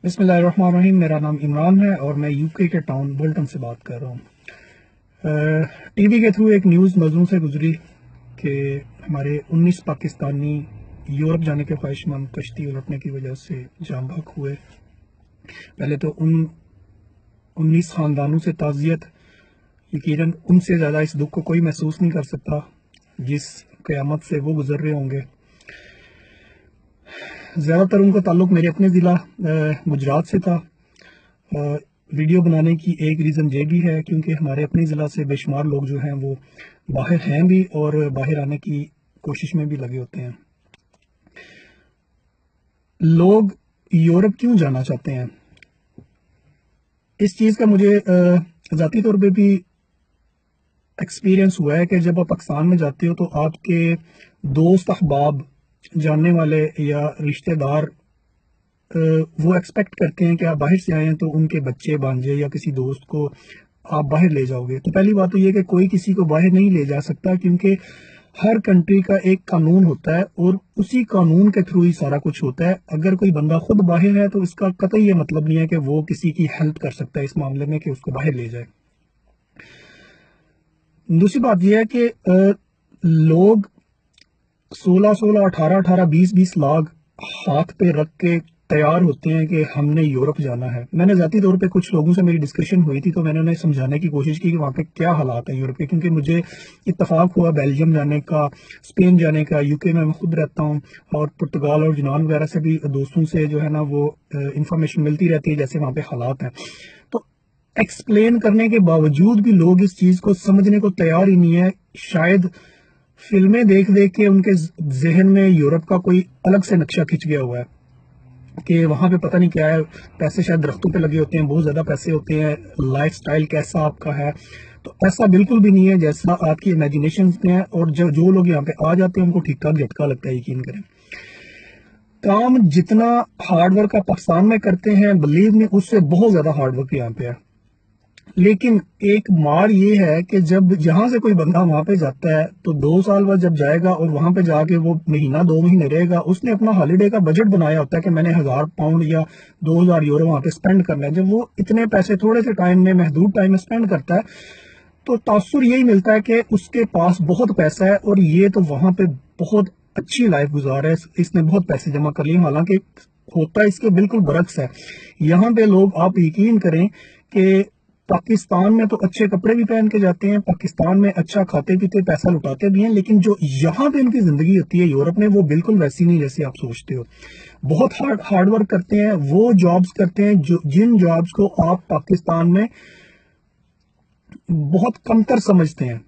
बिस्मिल्लाहिर्रहमानिर्रहीम। मेरा नाम इमरान है और मैं यूके के टाउन बोल्टन से बात कर रहा हूँ। टीवी के थ्रू एक न्यूज़ नज़रों से गुजरी कि हमारे 19 पाकिस्तानी यूरोप जाने के ख्वाहिशमंद कश्ती उलटने की वजह से जाम बहक हुए। पहले तो उन 19 ख़ानदानों से ताज़ियत। यकीनन उनसे ज़्यादा इस दुख को कोई महसूस नहीं कर सकता जिस क़यामत से वो गुजर रहे होंगे। ज़्यादातर उनका ताल्लुक मेरे अपने ज़िला गुजरात से था। वीडियो बनाने की एक रीज़न ये भी है क्योंकि हमारे अपने ज़िला से बेशुमार लोग जो हैं वो बाहर हैं भी और बाहर आने की कोशिश में भी लगे होते हैं। लोग यूरोप क्यों जाना चाहते हैं, इस चीज़ का मुझे ज़ाती तौर पे भी एक्सपीरियंस हुआ है कि जब आप पाकिस्तान में जाते हो तो आपके दोस्त, अहबाब, जानने वाले या रिश्तेदार वो एक्सपेक्ट करते हैं कि आप बाहर से आए हैं तो उनके बच्चे, भांजे या किसी दोस्त को आप बाहर ले जाओगे। तो पहली बात तो ये कि कोई किसी को बाहर नहीं ले जा सकता क्योंकि हर कंट्री का एक कानून होता है और उसी कानून के थ्रू ही सारा कुछ होता है। अगर कोई बंदा खुद बाहर है तो इसका कतई ये मतलब नहीं है कि वो किसी की हेल्प कर सकता है इस मामले में कि उसको बाहर ले जाए। दूसरी बात यह है कि लोग 16-16, 18-18, 20-20 लाख हाथ पे रख के तैयार होते हैं कि हमने यूरोप जाना है। मैंने ज़ाती तौर पे कुछ लोगों से मेरी डिस्कशन हुई थी तो मैंने उन्हें समझाने की कोशिश की कि वहाँ पे क्या हालात है यूरोप के, क्योंकि मुझे इत्तफाक हुआ बेल्जियम जाने का, स्पेन जाने का। यूके में मैं खुद रहता हूँ और पुर्तगाल और यूनान वगैरह से भी दोस्तों से जो है ना वो इंफॉर्मेशन मिलती रहती है जैसे वहाँ पे हालात हैं। तो एक्सप्लेन करने के बावजूद भी लोग इस चीज़ को समझने को तैयार ही नहीं है। शायद फिल्में देख देख के उनके जहन में यूरोप का कोई अलग से नक्शा खिंच गया हुआ है कि वहां पे पता नहीं क्या है, पैसे शायद दरख्तों पे लगे होते हैं, बहुत ज्यादा पैसे होते हैं, लाइफस्टाइल कैसा आपका है। तो ऐसा बिल्कुल भी नहीं है जैसा आपकी इमेजिनेशन में है। और जो लोग यहाँ पे आ जाते हैं उनको ठीक ठाक झटका लगता है, यकीन करें। काम जितना हार्डवर्क आप पाकिस्तान में करते हैं, बिलीव मी, उससे बहुत ज्यादा हार्डवर्क यहाँ पे है। लेकिन एक मार ये है कि जब यहाँ से कोई बंदा वहां पे जाता है तो 2 साल बाद जब जाएगा और वहां पे जाके वो महीना 2 महीने रहेगा, उसने अपना हॉलीडे का बजट बनाया होता है कि मैंने 1000 पाउंड या 2000 यूरो वहां पे स्पेंड करना है। जब वो इतने पैसे थोड़े से टाइम में, महदूद टाइम में स्पेंड करता है तो तासुर यही मिलता है कि उसके पास बहुत पैसा है और ये तो वहां पे बहुत अच्छी लाइफ गुजार है, इसने बहुत पैसे जमा कर लिए। हालांकि होता इसके बिल्कुल बरक्स है। यहाँ पे लोग, आप यकीन करें कि पाकिस्तान में तो अच्छे कपड़े भी पहन के जाते हैं, पाकिस्तान में अच्छा खाते पीते, पैसा लुटाते भी हैं, लेकिन जो यहाँ पे इनकी जिंदगी होती है यूरोप में, वो बिल्कुल वैसी नहीं जैसे आप सोचते हो। बहुत हार्ड वर्क करते हैं, वो जॉब्स करते हैं जो जिन जॉब्स को आप पाकिस्तान में बहुत कमतर समझते हैं।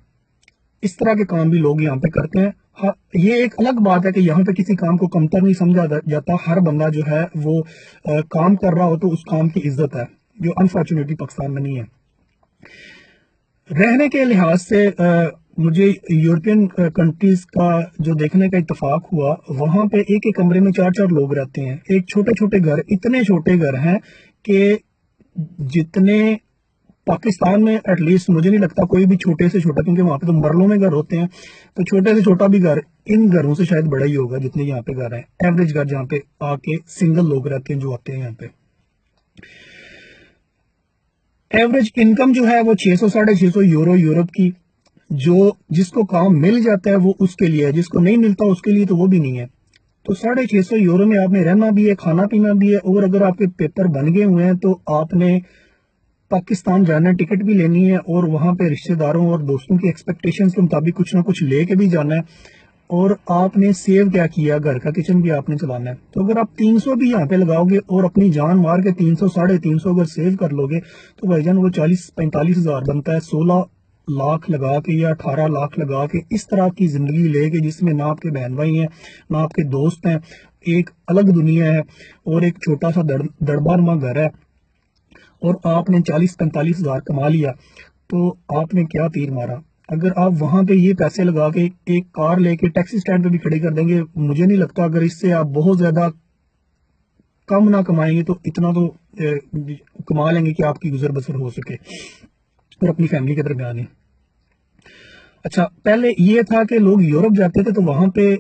इस तरह के काम भी लोग यहाँ पे करते हैं। हाँ, ये एक अलग बात है कि यहाँ पे किसी काम को कमतर नहीं समझा जाता। हर बंदा जो है वो काम कर रहा हो तो उस काम की इज्जत है, जो अनफॉर्चुनेटली पाकिस्तान में नहीं है। रहने के लिहाज से मुझे यूरोपियन कंट्रीज का जो देखने का इत्तेफाक हुआ, वहां पे एक एक कमरे में 4-4 लोग रहते हैं। एक छोटे छोटे घर, इतने छोटे घर हैं कि जितने पाकिस्तान में एटलीस्ट मुझे नहीं लगता कोई भी छोटे से छोटा, क्योंकि वहां पे तो मरलों में घर होते हैं, तो छोटे से छोटा भी घर इन घरों से शायद बड़ा ही होगा जितने यहाँ पे घर हैं। एवरेज घर जहाँ पे आके सिंगल लोग रहते हैं जो आते हैं यहाँ पे। एवरेज इनकम जो है वो 600-650 यूरो यूरोप की। जो जिसको काम मिल जाता है वो उसके लिए है, जिसको नहीं मिलता उसके लिए तो वो भी नहीं है। तो 650 यूरो में आपने रहना भी है, खाना पीना भी है, और अगर आपके पेपर बन गए हुए हैं तो आपने पाकिस्तान जाना, टिकट भी लेनी है और वहां पे रिश्तेदारों और दोस्तों की एक्सपेक्टेशंस के मुताबिक कुछ ना कुछ लेके भी जाना है। और आपने सेव क्या किया, घर का किचन भी आपने चलाना है। तो अगर आप 300 भी यहाँ पे लगाओगे और अपनी जान मार के 300, 350 अगर सेव कर लोगे तो भाईजान वो 40-45 हजार बनता है। 16 लाख लगा के या 18 लाख लगा के इस तरह की जिंदगी लेके, जिसमें ना आपके बहन भाई हैं, ना आपके दोस्त हैं, एक अलग दुनिया है और एक छोटा सा दड़बानुमा घर है, और आपने 40-45 हजार कमा लिया, तो आपने क्या तीर मारा। अगर आप वहां पे ये पैसे लगा के एक कार लेके टैक्सी स्टैंड पे भी खड़ी कर देंगे, मुझे नहीं लगता, अगर इससे आप बहुत ज्यादा कम ना कमाएंगे तो इतना तो कमा लेंगे कि आपकी गुजर बसर हो सके और अपनी फैमिली के दरमियान ही। अच्छा, पहले ये था कि लोग यूरोप जाते थे तो वहां पे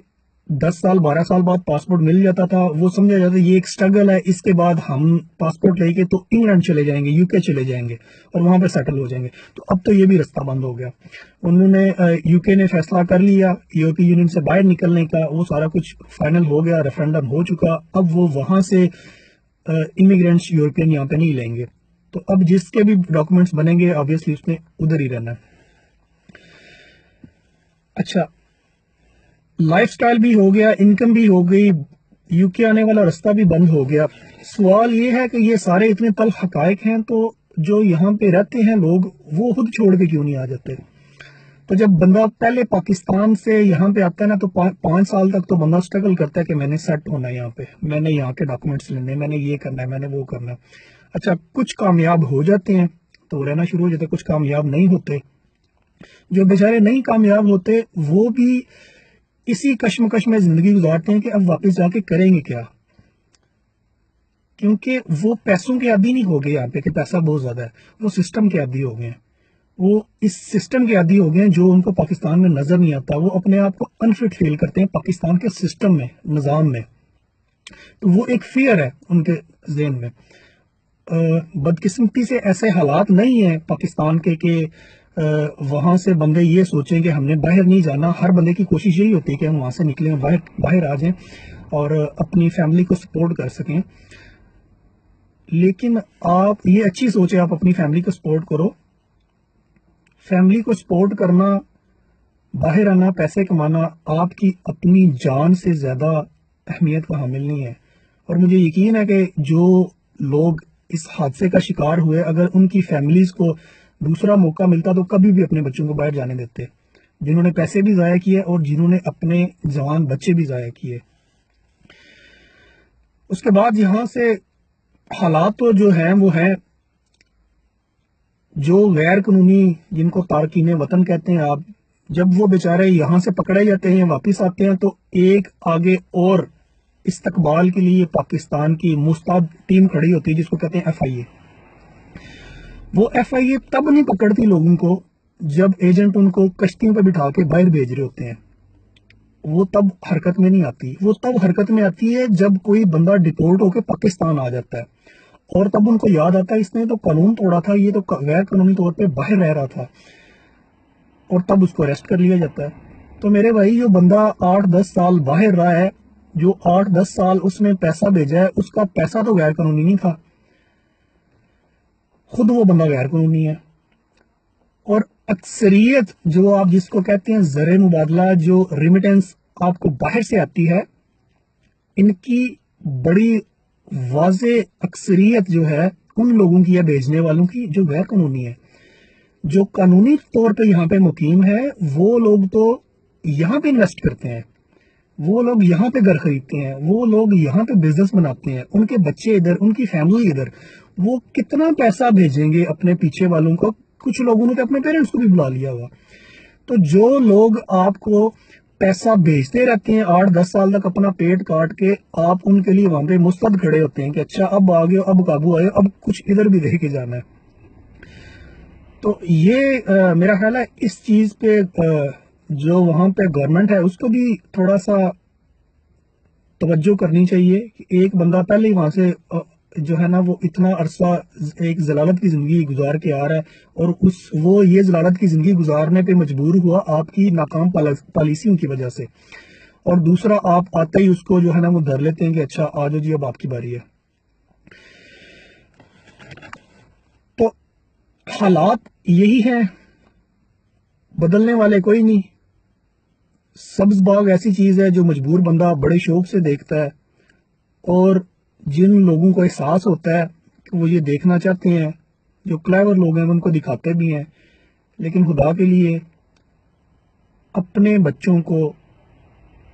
10 साल 12 साल बाद पासपोर्ट मिल जाता था, वो समझा जाता ये एक स्ट्रगल है, इसके बाद हम पासपोर्ट लेके तो इंग्लैंड चले जाएंगे, यूके चले जाएंगे और वहां पे सेटल हो जाएंगे। तो अब तो ये भी रास्ता बंद हो गया। उन्होंने यूके ने फैसला कर लिया यूरोपीय यूनियन से बाहर निकलने का, वो सारा कुछ फाइनल हो गया, रेफरेंडम हो चुका। अब वो वहां से इमिग्रेंट्स यूरोपियन यहाँ पे नहीं लेंगे, तो अब जिसके भी डॉक्यूमेंट्स बनेंगे ऑब्वियसली उसने उधर ही रहना है। अच्छा, लाइफस्टाइल भी हो गया, इनकम भी हो गई, यूके आने वाला रास्ता भी बंद हो गया। सवाल ये है कि ये सारे इतने तल्ख हकायक हैं, तो जो यहाँ पे रहते हैं लोग वो खुद छोड़ के क्यों नहीं आ जाते? तो जब बंदा पहले पाकिस्तान से यहाँ पे आता है ना, तो 5 साल तक तो बंदा स्ट्रगल करता है कि मैंने सेट होना है यहाँ पे, मैंने यहाँ के डॉक्यूमेंट्स लेने, मैंने ये करना है, मैंने वो करना है। अच्छा, कुछ कामयाब हो जाते हैं तो रहना शुरू हो जाते हैं, कुछ कामयाब नहीं होते। जो बेचारे नहीं कामयाब होते वो भी इसी कश्मकश में जिंदगी गुजारते हैं कि अब वापस जाके करेंगे क्या, क्योंकि वो पैसों के आदी नहीं हो गए यहाँ पे कि पैसा बहुत ज्यादा है, वो सिस्टम के आदी हो गए हैं। वो इस सिस्टम के आदी हो गए हैं जो उनको पाकिस्तान में नजर नहीं आता। वो अपने आप को अनफिट फील करते हैं पाकिस्तान के सिस्टम में, निजाम में। तो वो एक फियर है उनके ज़हन में। बदकिस्मती से ऐसे हालात नहीं है पाकिस्तान के कि वहां से बंदे ये सोचें कि हमने बाहर नहीं जाना। हर बंदे की कोशिश यही होती है कि हम वहां से निकलें, बाहर बाहर आ जाएं और अपनी फैमिली को सपोर्ट कर सकें। लेकिन आप ये अच्छी सोच है, आप अपनी फैमिली को सपोर्ट करो। फैमिली को सपोर्ट करना, बाहर आना, पैसे कमाना आपकी अपनी जान से ज्यादा अहमियत का हामिल नहीं है। और मुझे यकीन है कि जो लोग इस हादसे का शिकार हुए, अगर उनकी फैमिलीज को दूसरा मौका मिलता तो कभी भी अपने बच्चों को बाहर जाने देते, जिन्होंने पैसे भी जाया किए और जिन्होंने अपने जवान बच्चे भी जाया किए। उसके बाद यहाँ से हालात तो जो हैं वो हैं, जो गैर कानूनी, जिनको तारकीन वतन कहते हैं आप, जब वो बेचारे यहाँ से पकड़े जाते हैं, वापस आते हैं, तो एक आगे और इस्तकबाल के लिए पाकिस्तान की मुस्तैद टीम खड़ी होती है जिसको कहते हैं FIA। वो FIA तब नहीं पकड़ती लोगों को जब एजेंट उनको कश्तियों पर बिठा के बाहर भेज रहे होते हैं, वो तब हरकत में नहीं आती। वो तब हरकत में आती है जब कोई बंदा डिपोर्ट होकर पाकिस्तान आ जाता है, और तब उनको याद आता है इसने तो कानून तोड़ा था, ये तो गैर कानूनी तौर पे बाहर रह रहा था, और तब उसको अरेस्ट कर लिया जाता है। तो मेरे भाई, जो बंदा 8-10 साल बाहर रहा है, जो 8-10 साल उसने पैसा भेजा है, उसका पैसा तो गैर कानूनी नहीं था, खुद वो बंदा गैर कानूनी है। और अक्सरियत जो आप जिसको कहते हैं ज़र मुबादला, जो रिमिटेंस आपको बाहर से आती है, इनकी बड़ी वाजे अक्सरियत जो है उन लोगों की है, भेजने वालों की, जो गैर कानूनी है। जो कानूनी तौर पे यहाँ पे मुकीम है वो लोग तो यहाँ पे इन्वेस्ट करते हैं, वो लोग यहाँ पे घर खरीदते हैं, वो लोग यहाँ पे बिजनेस बनाते हैं, उनके बच्चे इधर, उनकी फैमिली इधर। वो कितना पैसा भेजेंगे अपने पीछे वालों को? कुछ लोगों ने तो अपने पेरेंट्स को भी बुला लिया हुआ। तो जो लोग आपको पैसा भेजते रहते हैं 8-10 साल तक अपना पेट काट के, आप उनके लिए वहां पे मुस्तैद खड़े होते हैं कि अच्छा अब आ गए, अब काबू आए, अब कुछ इधर भी देख के जाना है। तो ये मेरा ख्याल है इस चीज पे जो वहां पे गवर्नमेंट है उसको भी थोड़ा सा तवज्जो करनी चाहिए कि एक बंदा पहले ही वहां से जो है ना वो इतना अरसा एक जलालत की जिंदगी गुजार के आ रहा है, और वो ये जलालत की जिंदगी गुजारने पे मजबूर हुआ आपकी नाकाम पॉलिसियों की वजह से। और दूसरा, आप आते ही उसको जो है ना वो धर लेते हैं कि अच्छा आ जाओ जी, अब आपकी बारी है। तो हालात यही हैं, बदलने वाले कोई नहीं। सब्ज बाग ऐसी चीज है जो मजबूर बंदा बड़े शौक से देखता है, और जिन लोगों को एहसास होता है कि वो ये देखना चाहते हैं, जो क्लेवर लोग हैं, उनको दिखाते भी हैं। लेकिन खुदा के लिए अपने बच्चों को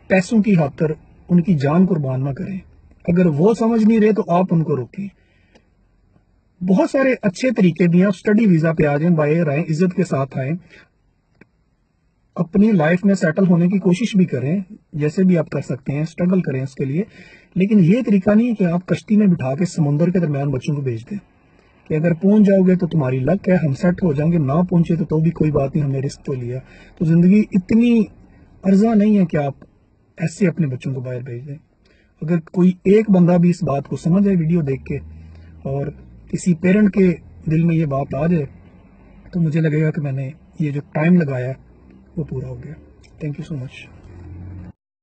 पैसों की खातिर उनकी जान कुर्बान ना करें। अगर वो समझ नहीं रहे तो आप उनको रोकें। बहुत सारे अच्छे तरीके भी हैं, आप स्टडी वीजा पे आ जाएं, बाहर आए, इज्जत के साथ आए, अपनी लाइफ में सेटल होने की कोशिश भी करें, जैसे भी आप कर सकते हैं, स्ट्रगल करें उसके लिए। लेकिन ये तरीका नहीं है कि आप कश्ती में बिठा के समुद्र के दरमियान बच्चों को भेज दें कि अगर पहुंच जाओगे तो तुम्हारी लक है, हम सेट हो जाएंगे, ना पहुंचे तो भी कोई बात नहीं, हमने रिस्क तो लिया। तो जिंदगी इतनी अर्जा नहीं है कि आप ایسے اپنے بچوں کو باہر بھیج دیں. اگر کوئی ایک بندہ بھی اس بات کو سمجھ جائے ویڈیو دیکھ کے اور کسی پیرنٹ کے دل میں یہ بات آ جائے تو مجھے لگے گا کہ میں نے یہ جو ٹائم لگایا وہ پورا ہو گیا. Thank you so much.